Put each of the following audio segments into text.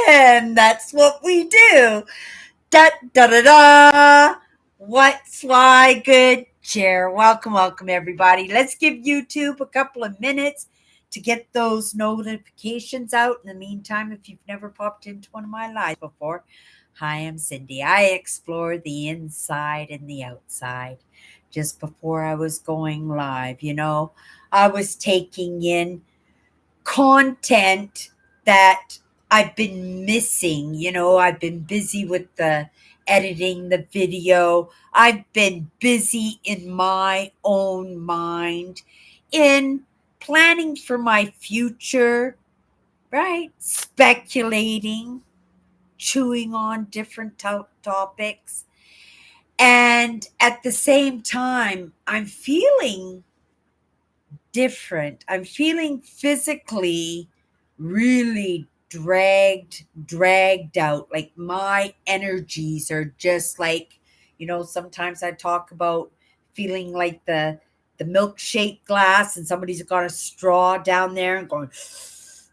And that's what we do. Da da da da. What's why good chair? Welcome, welcome everybody. Let's give YouTube a couple of minutes to get those notifications out. In the meantime, if you've never popped into one of my lives before, hi, I'm Cindy. I explore the inside and the outside. Just before I was going live, I was taking in content that I've been missing. I've been busy with the editing the video. I've been busy in my own mind in planning for my future, right? Speculating, chewing on different topics. And at the same time, I'm feeling different. I'm feeling physically really dragged out. Like my energies are just like, sometimes I talk about feeling like the milkshake glass and somebody's got a straw down there and going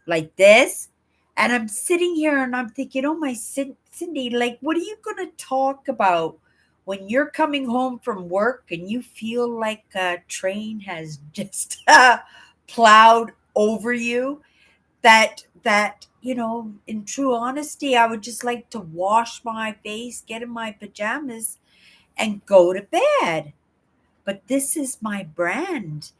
like this. And I'm sitting here and I'm thinking, oh my Cindy, like what are you going to talk about when you're coming home from work and you feel like a train has just plowed over you? That in true honesty, I would just like to wash my face, get in my pajamas, and go to bed. But this is my brand.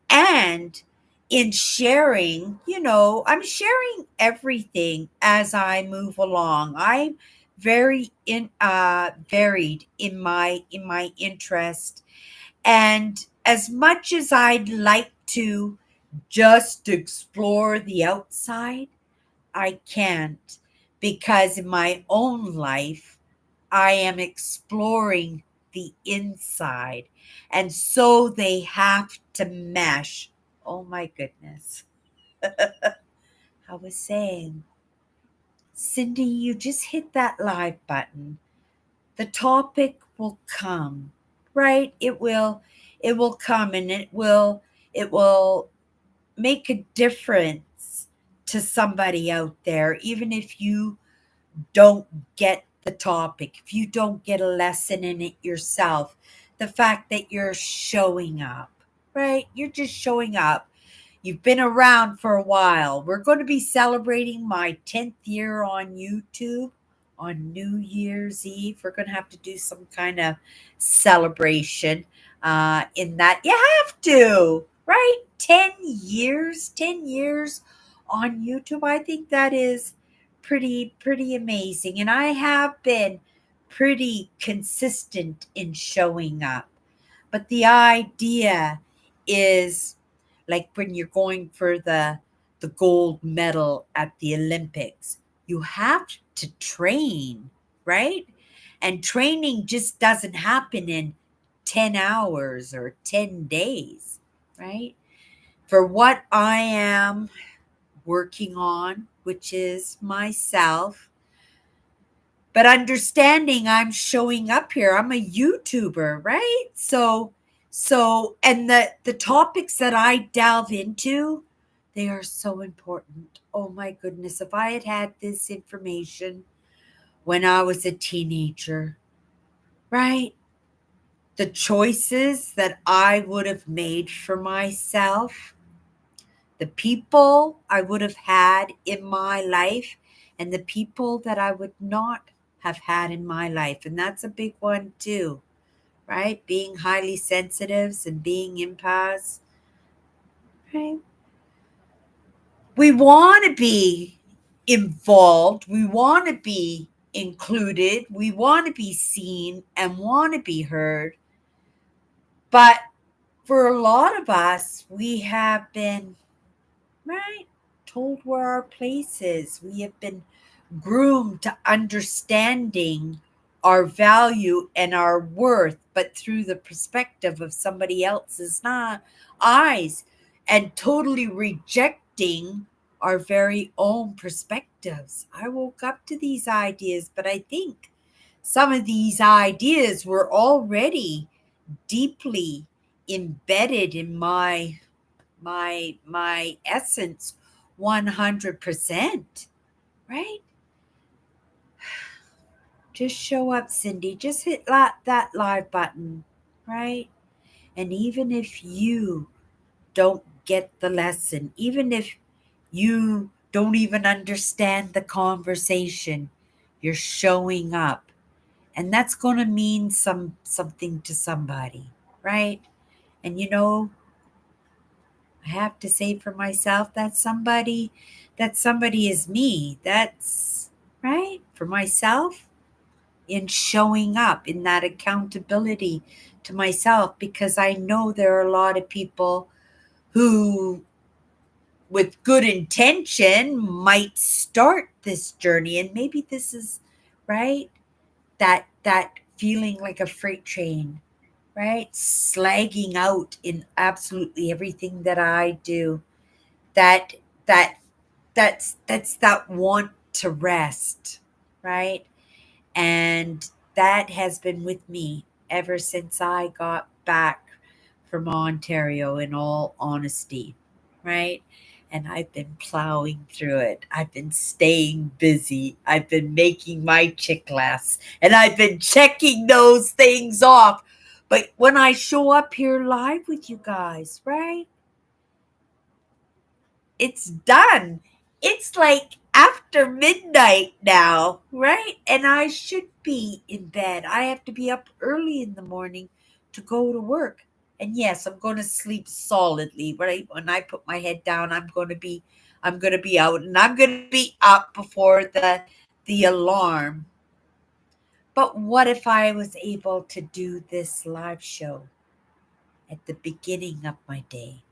And in sharing, I'm sharing everything as I move along. I'm very in varied in my interest. And as much as I'd like to just explore the outside, I can't, because in my own life I am exploring the inside. And so they have to mesh. Oh my goodness. I was saying, Cindy, you just hit that live button. The topic will come, right? It will come, and it will make a difference to somebody out there, even if you don't get the topic, if you don't get a lesson in it yourself. The fact that you're showing up, right? You're just showing up. You've been around for a while. We're going to be celebrating my 10th year on YouTube on New Year's Eve. We're going to have to do some kind of celebration in that. You have to, right? 10 years, 10 years on YouTube. I think that is pretty amazing. And I have been pretty consistent in showing up. But the idea is like when you're going for the gold medal at the Olympics, you have to train, right? And training just doesn't happen in 10 hours or 10 days, right? For what I am working on, which is myself, but understanding I'm showing up here. I'm a YouTuber, right? And the topics that I delve into, they are so important. Oh my goodness, if I had had this information when I was a teenager, right? The choices that I would have made for myself, the people I would have had in my life, and the people that I would not have had in my life. And that's a big one too, right? Being highly sensitives and being empaths, right? We want to be involved, we want to be included, we want to be seen and want to be heard. But for a lot of us, we have been, right, told where our place is. We have been groomed to understanding our value and our worth, but through the perspective of somebody else's eyes, and totally rejecting our very own perspectives. I woke up to these ideas, but I think some of these ideas were already deeply embedded in my essence 100%, right? Just show up, Cindy. Just hit that live button, right? And even if you don't get the lesson, even if you don't even understand the conversation, you're showing up. And that's going to mean something to somebody, right? And I have to say for myself that somebody is me. That's right for myself in showing up in that accountability to myself, because I know there are a lot of people who with good intention might start this journey, and maybe this is right, that feeling like a freight train, right, slagging out in absolutely everything that I do, that that that's that want to rest, right? And that has been with me ever since I got back from Ontario, in all honesty, right? And I've been plowing through it. I've been staying busy. I've been making my checklists and I've been checking those things off. But when I show up here live with you guys, right? It's done. It's like after midnight now, right? And I should be in bed. I have to be up early in the morning to go to work. And yes, I'm going to sleep solidly. Right when I put my head down, I'm going to be out, and I'm going to be up before the alarm. But what if I was able to do this live show at the beginning of my day,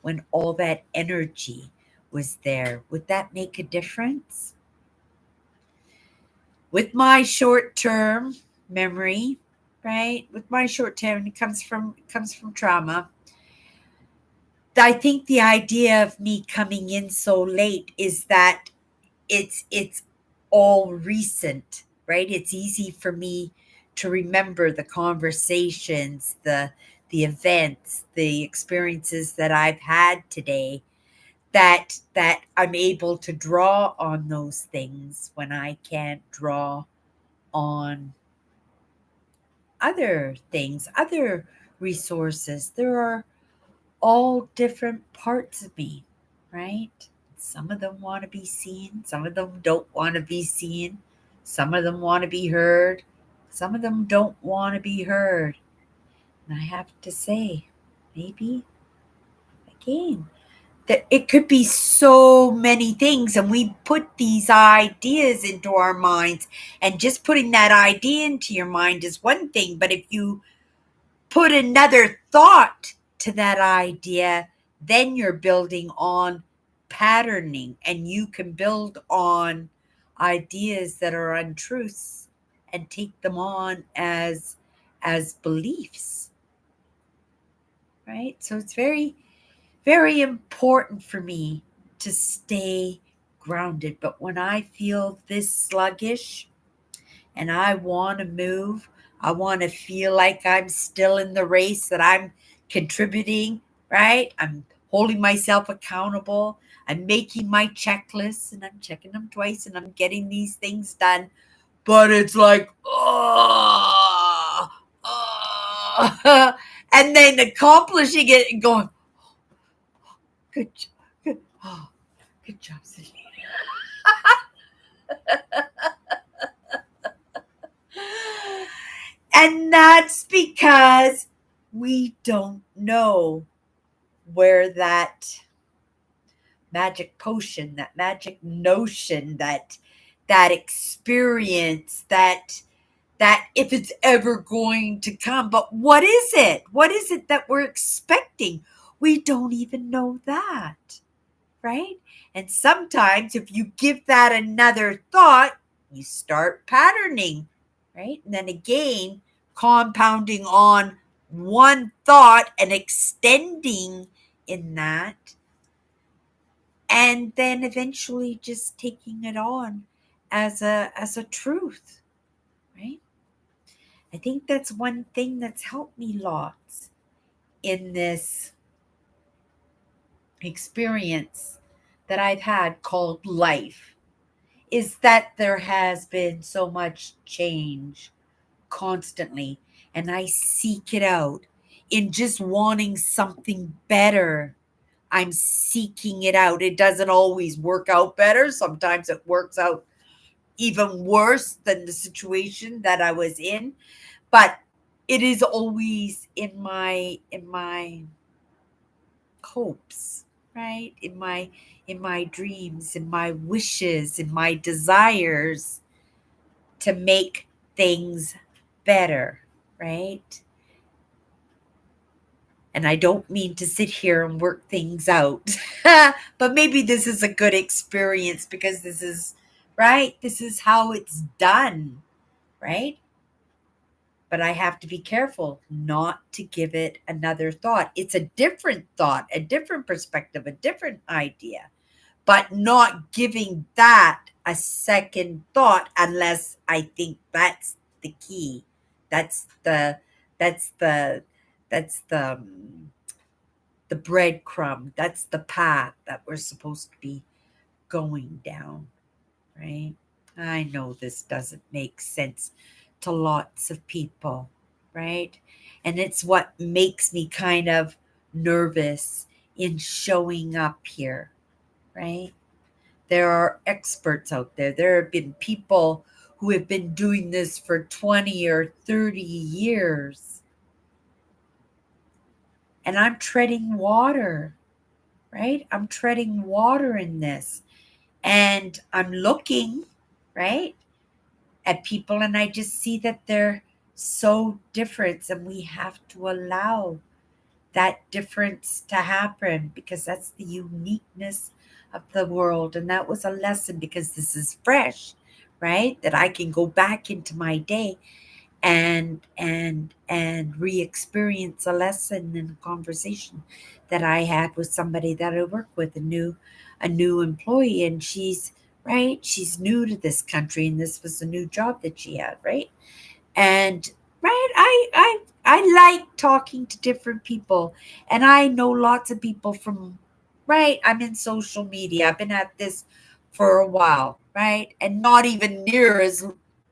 when all that energy was there? Would that make a difference? With my short term memory, right? With my short term, it comes from trauma. I think the idea of me coming in so late is that it's all recent, right? It's easy for me to remember the conversations, the events, the experiences that I've had today, that I'm able to draw on those things when I can't draw on other things, other resources. There are all different parts of me, right? Some of them want to be seen, some of them don't want to be seen, some of them want to be heard, some of them don't want to be heard. And I have to say, maybe again, that it could be so many things, and we put these ideas into our minds, and just putting that idea into your mind is one thing, but if you put another thought to that idea, then you're building on patterning, and you can build on ideas that are untruths and take them on as beliefs, right? So it's very, very important for me to stay grounded. But when I feel this sluggish and I want to move, I want to feel like I'm still in the race, that I'm contributing, right? I'm holding myself accountable. I'm making my checklists and I'm checking them twice and I'm getting these things done. But it's like, oh, and then accomplishing it and going, good job, good, oh, good job, Sydney. And that's because we don't know where that magic potion, that magic notion, that experience, that if it's ever going to come. But what is it? What is it that we're expecting? We don't even know that, right? And sometimes if you give that another thought, you start patterning, right? And then again, compounding on one thought and extending in that, and then eventually just taking it on as a truth, right? I think that's one thing that's helped me lots in this experience that I've had called life is that there has been so much change constantly, and I seek it out in just wanting something better. I'm seeking it out. It doesn't always work out better. Sometimes it works out even worse than the situation that I was in, but it is always in my hopes, right? In my dreams, in my wishes, in my desires to make things better, right? And I don't mean to sit here and work things out, but maybe this is a good experience because this is, right? This is how it's done, right? But I have to be careful not to give it another thought. It's a different thought, a different perspective, a different idea, but not giving that a second thought unless I think that's the key. That's the that's the that's the breadcrumb. That's the path that we're supposed to be going down, right? I know this doesn't make sense to lots of people, right? And it's what makes me kind of nervous in showing up here, right? There are experts out there. There have been people who have been doing this for 20 or 30 years. And I'm treading water, right? I'm treading water in this. And I'm looking, right, at people and I just see that they're so different and we have to allow that difference to happen because that's the uniqueness of the world. And that was a lesson because this is fresh, right? That I can go back into my day and re-experience a lesson in a conversation that I had with somebody that I work with, a new employee, and she's right, she's new to this country and this was a new job that she had, right? And right, I like talking to different people, and I know lots of people from, right, I'm in social media. I've been at this for a while, right? And not even near as,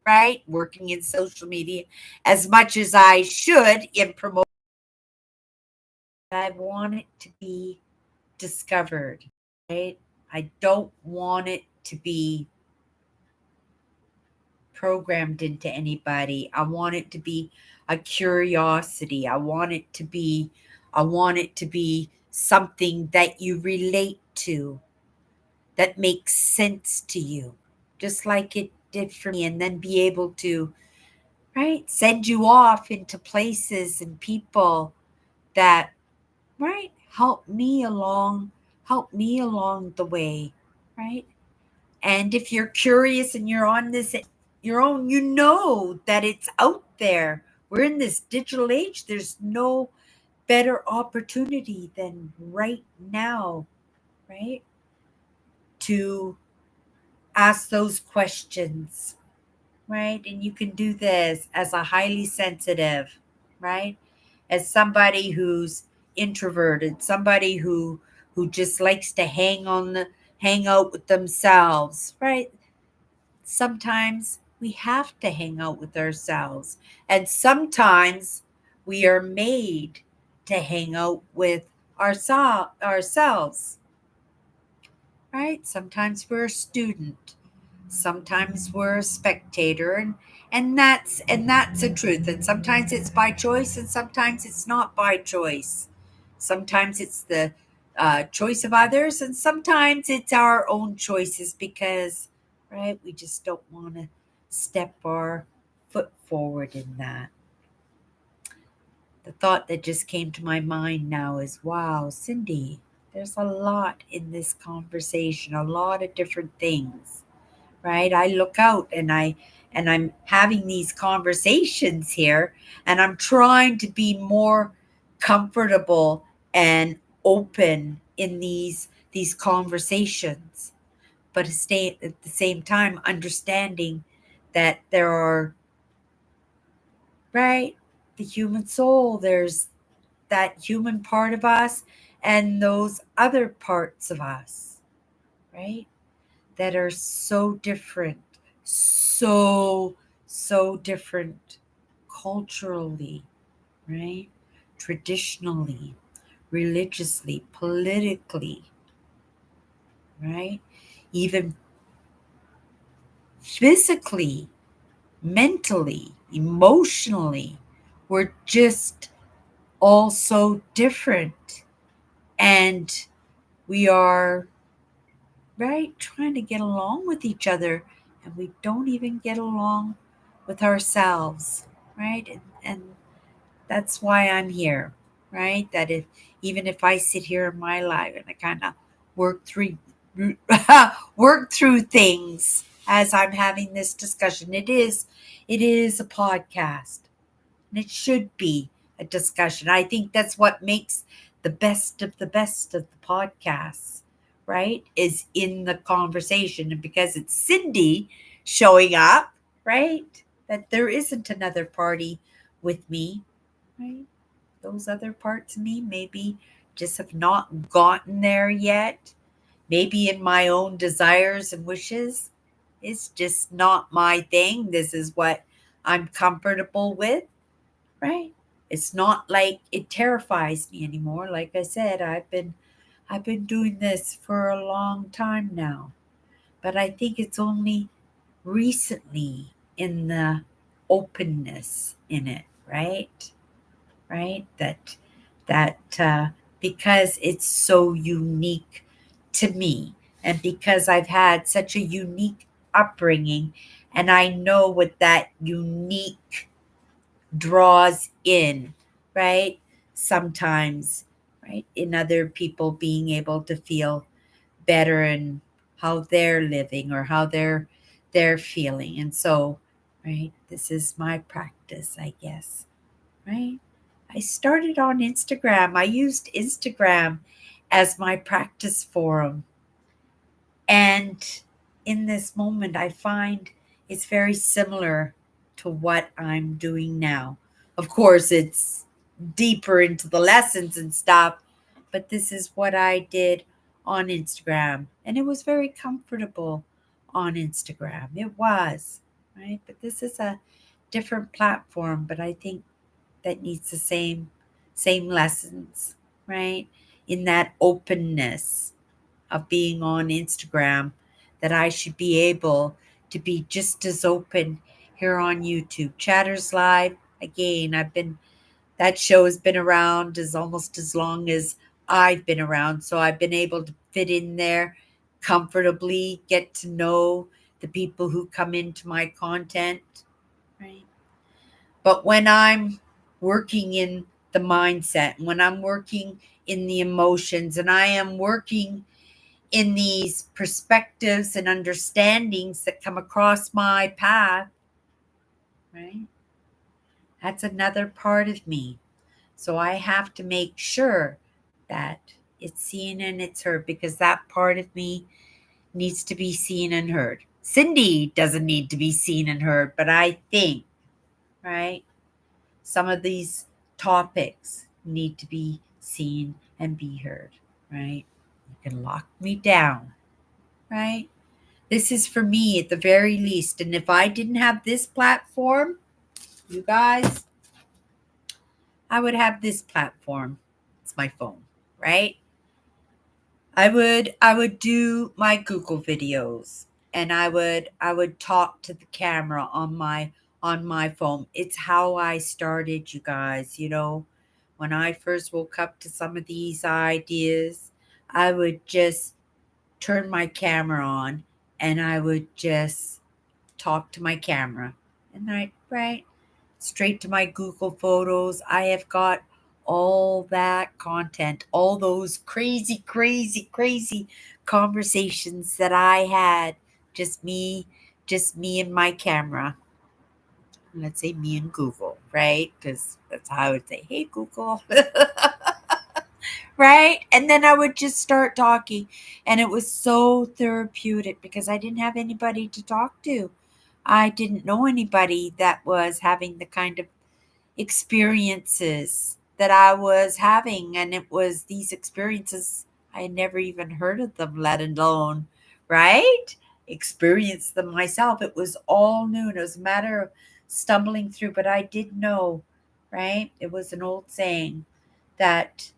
right, working in social media as much as I should in promoting. I want it to be discovered, right? I don't want it to be programmed into anybody. I want it to be a curiosity. I want it to be something that you relate to, that makes sense to you, just like it did for me, and then be able to, right, send you off into places and people that, right, help me along the way, right? And if you're curious and you're on this your own, you know that it's out there. We're in this digital age. There's no better opportunity than right now, right? To ask those questions, right? And you can do this as a highly sensitive, right? As somebody who's introverted, somebody who just likes to hang out with themselves, right? Sometimes we have to hang out with ourselves, and sometimes we are made to hang out with ourselves, right? Sometimes we're a student, sometimes we're a spectator, and that's the truth. And sometimes it's by choice, and sometimes it's not by choice. Sometimes it's the choice of others, and sometimes it's our own choices because, right, we just don't want to step our foot forward in that. The thought that just came to my mind now is, wow, Cindy, there's a lot in this conversation, a lot of different things, right? I look out and I'm having these conversations here and I'm trying to be more comfortable and open in these conversations, but stay at the same time understanding that there are, right, the human soul, there's that human part of us and those other parts of us, right? That are so different, so different culturally, right? Traditionally, religiously, politically, right? Even physically, mentally, emotionally. We're just all so different. And we are, right, trying to get along with each other. And we don't even get along with ourselves, right? And that's why I'm here, right? That if even if I sit here in my life and I kind of work through work through things as I'm having this discussion, it is a podcast, and it should be a discussion. I think that's what makes the best of the podcasts, right? Is in the conversation, and because it's Cindy showing up, right? That there isn't another party with me, right? Those other parts of me maybe just have not gotten there yet. Maybe in my own desires and wishes. It's just not my thing. This is what I'm comfortable with, right? It's not like it terrifies me anymore. Like I said, I've been doing this for a long time now. But I think it's only recently in the openness in it, right? Right? That because it's so unique to me, and because I've had such a unique upbringing, and I know what that unique draws in, right? Sometimes, right? In other people being able to feel better in how they're living or how they're feeling. And so, right, this is my practice, I guess, right? I started on Instagram. I used Instagram as my practice forum. And in this moment, I find it's very similar to what I'm doing now. Of course, it's deeper into the lessons and stuff, but this is what I did on Instagram. And it was very comfortable on Instagram. It was, right? But this is a different platform, but I think that needs the same lessons, right? In that openness of being on Instagram, that I should be able to be just as open here on YouTube. Chatters Live, again, that show has been around as almost as long as I've been around. So I've been able to fit in there comfortably, get to know the people who come into my content, right? But when I'm working in the mindset, when I'm working in the emotions, and I am working in these perspectives and understandings that come across my path, right? That's another part of me. So I have to make sure that it's seen and it's heard, because that part of me needs to be seen and heard. Cindy doesn't need to be seen and heard, but I think, right, some of these topics need to be seen and be heard, right? You can lock me down, right? This is for me at the very least. And if I didn't have this platform, you guys, I would have this platform. It's my phone, right? I would do my Google videos, and I would talk to the camera on my phone. It's how I started, you guys, when I first woke up to some of these ideas, I would just turn my camera on, and I would just talk to my camera. And right, straight to my Google Photos. I have got all that content, all those crazy conversations that I had. Just me, just me and my camera. Let's say me and Google, right? Because that's how I would say, hey, Google. Right? And then I would just start talking. And it was so therapeutic because I didn't have anybody to talk to. I didn't know anybody that was having the kind of experiences that I was having. And it was these experiences, I had never even heard of them, let alone right? Experience them myself. It was all new. And it was a matter of stumbling through, but I did know, right? It was an old saying that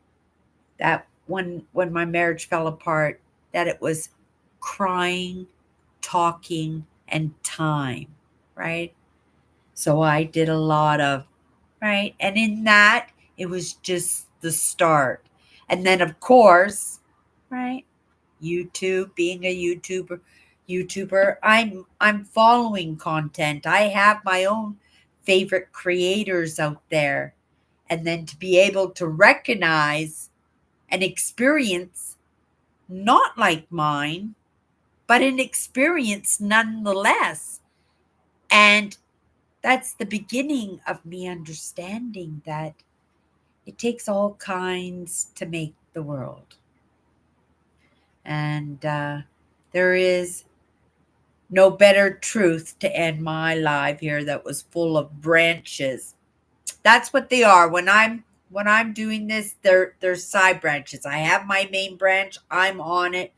when my marriage fell apart, that it was crying, talking, and time, right? So I did a lot of, right? And in that, it was just the start. And then of course, right? YouTube, being a YouTuber, I'm following content. I have my own favorite creators out there. And then to be able to recognize an experience not like mine, but an experience nonetheless. And that's the beginning of me understanding that it takes all kinds to make the world. And there is no better truth to end my life here that was full of branches. That's what they are. When I'm doing this, they're side branches. I have my main branch, I'm on it,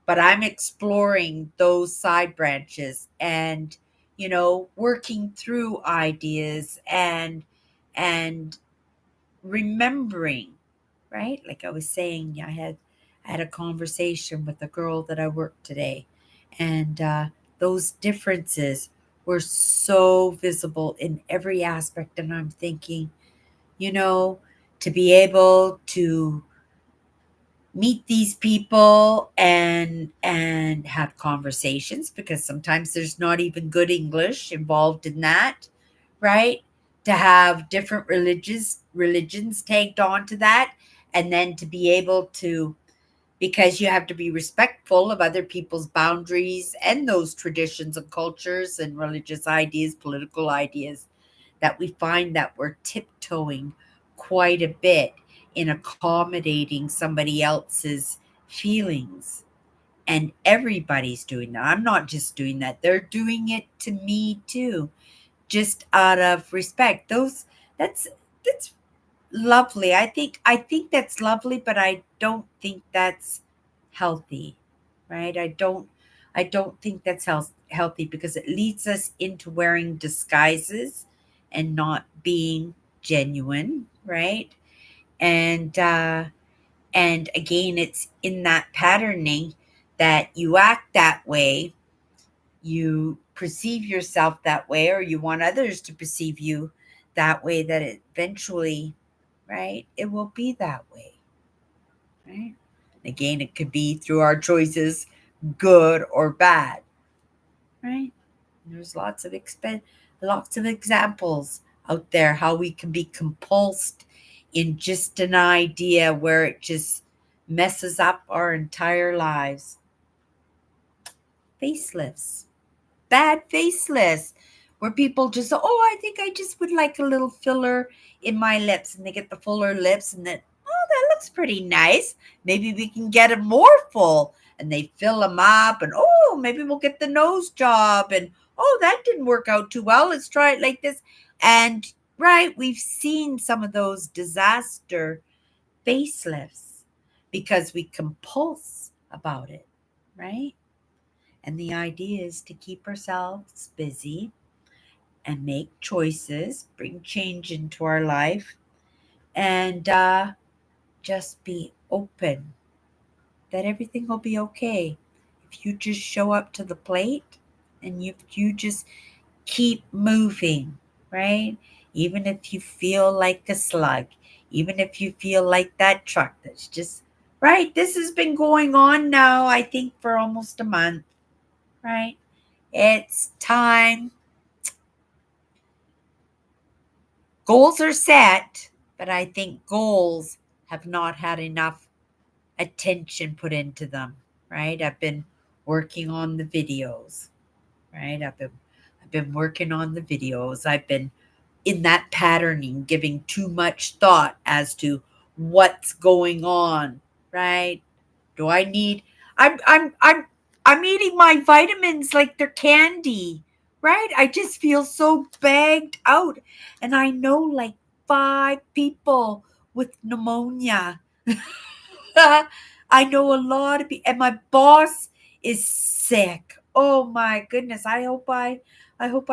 but I'm exploring those side branches and working through ideas and remembering, right? Like I was saying, I had a conversation with a girl that I worked today, and those differences were so visible in every aspect. And I'm thinking, you know, to be able to meet these people and have conversations, because sometimes there's not even good English involved in that, right? To have different religions tagged on to that, and then to be able to, because you have to be respectful of other people's boundaries and those traditions and cultures and religious ideas, political ideas, that we find that we're tiptoeing quite a bit in accommodating somebody else's feelings. And everybody's doing that. I'm not just doing that. They're doing it to me too, just out of respect. That's lovely. I think that's lovely, but I don't think that's healthy, right? I don't think that's healthy, because it leads us into wearing disguises and not being genuine, right? And again, it's in that patterning that you act that way, you perceive yourself that way, or you want others to perceive you that way, that eventually, right, it will be that way, right? Again, it could be through our choices, good or bad, right? There's lots of examples out there how we can be compulsed in just an idea where it just messes up our entire lives. Facelifts, bad facelifts, where people just, oh, I think I just would like a little filler in my lips, and they get the fuller lips, and then, oh, that looks pretty nice. Maybe we can get them more full, and they fill them up, and oh, maybe we'll get the nose job, and oh, that didn't work out too well. Let's try it like this. And right, we've seen some of those disaster facelifts because we compulse about it, right? And the idea is to keep ourselves busy and make choices, bring change into our life, and just be open that everything will be okay. If you just show up to the plate and you just keep moving, right? Even if you feel like a slug, even if you feel like that truck that's just, right? This has been going on now, I think, for almost a month, right? It's time. Goals are set, but I think goals have not had enough attention put into them, right? I've been working on the videos, right? I've been working on the videos. I've been in that patterning, giving too much thought as to what's going on, right? Do I need I'm eating my vitamins like they're candy, right? I just feel so bagged out. And I know like 5 people with pneumonia. I know a lot of people, and my boss is sick. Oh my goodness. I hope I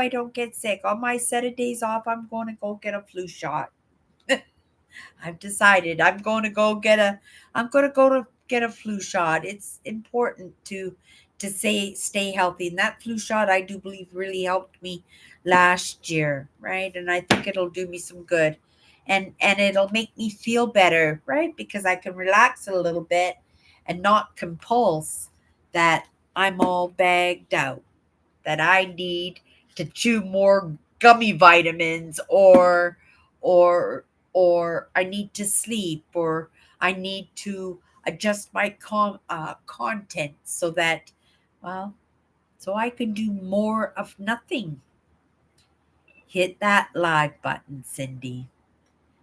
don't get sick. On my set of days off, I'm going to go get a flu shot. I've decided I'm going to go to get a flu shot. It's important to stay healthy. And that flu shot I do believe really helped me last year, right? And I think it'll do me some good. And it'll make me feel better, right? Because I can relax a little bit and not compulse that I'm all bagged out, that I need to chew more gummy vitamins, or or I need to sleep, or I need to adjust my content so that, well, so I can do more of nothing. Hit that live button, Cindy.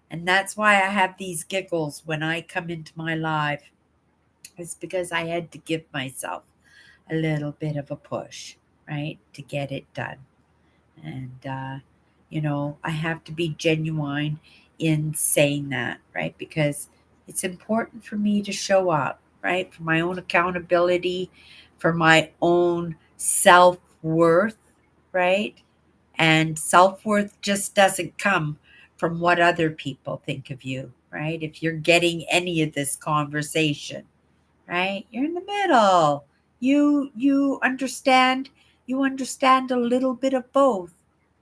And that's why I have these giggles when I come into my live. It's because I had to give myself a little bit of a push, right, to get it done. And I have to be genuine in saying that, right? Because it's important for me to show up, right? For my own accountability, for my own self-worth, right? And self-worth just doesn't come from what other people think of you, right? If you're getting any of this conversation, right? You're in the middle. You understand a little bit of both.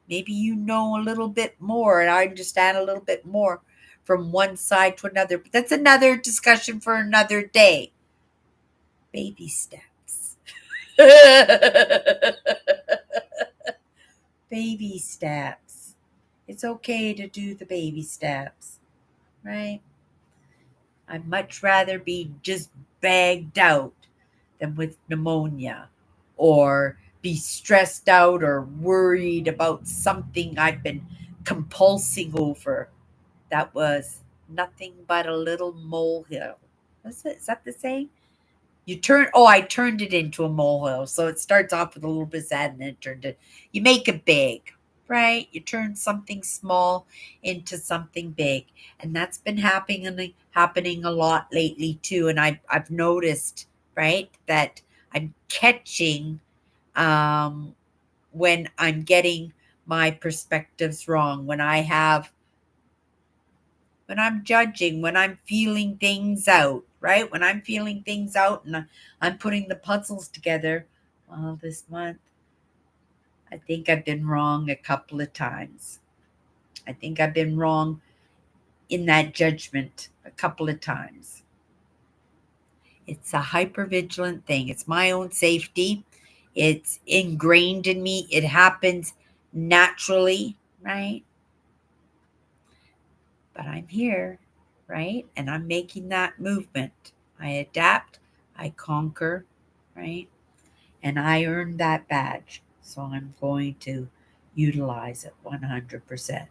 Maybe you know a little bit more and I understand a little bit more from one side to another. But that's another discussion for another day. Baby steps. Baby steps. It's okay to do the baby steps, right? I'd much rather be just bagged out than with pneumonia, or be stressed out or worried about something I've been compulsing over that was nothing but a little molehill. Is that the saying? I turned it into a molehill. So it starts off with a little bit sad and then you make it big, right? You turn something small into something big. And that's been happening a lot lately too. And I've noticed, right, that I'm catching, um, when I'm getting my perspectives wrong, when I'm judging, when I'm feeling things out, right? When I'm feeling things out and I'm putting the puzzles together. Well, this month, I think I've been wrong a couple of times. I think I've been wrong in that judgment a couple of times. It's a hypervigilant thing. It's my own safety. It's ingrained in me. It happens naturally, right? But I'm here, right? And I'm making that movement. I adapt, I conquer, right? And I earned that badge. So I'm going to utilize it 100%.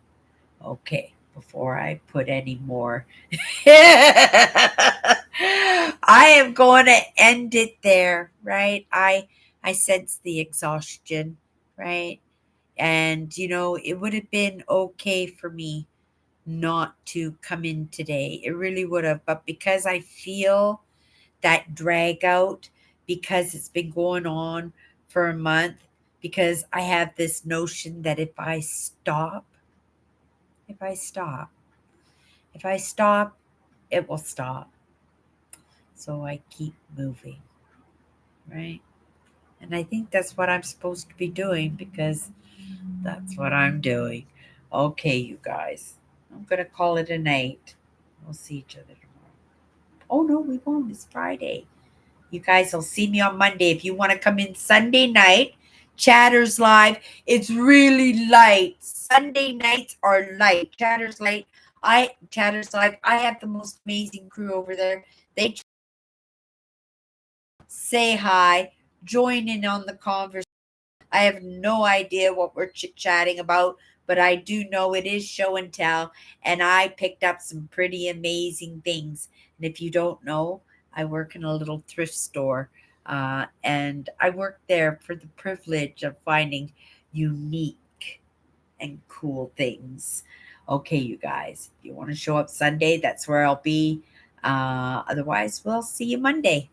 Okay, before I put any more, I am going to end it there, right? I sense the exhaustion, right? And it would have been okay for me not to come in today. It really would have. But because I feel that drag out, because it's been going on for a month, because I have this notion that if I stop, if I stop, it will stop. So I keep moving, right? And I think that's what I'm supposed to be doing because that's what I'm doing. Okay, you guys, I'm going to call it a night. We'll see each other tomorrow. Oh, no, we won't. It's Friday. You guys will see me on Monday. If you want to come in Sunday night, Chatter's live. It's really light. Sunday nights are light. Chatter's live. I have the most amazing crew over there. They say hi, join in on the conversation. I have no idea what we're chit chatting about, but I do know it is show and tell, and I picked up some pretty amazing things. And if you don't know, I work in a little thrift store, and I work there for the privilege of finding unique and cool things. Okay, you guys, if you want to show up Sunday, that's where I'll be. Otherwise, we'll see you Monday.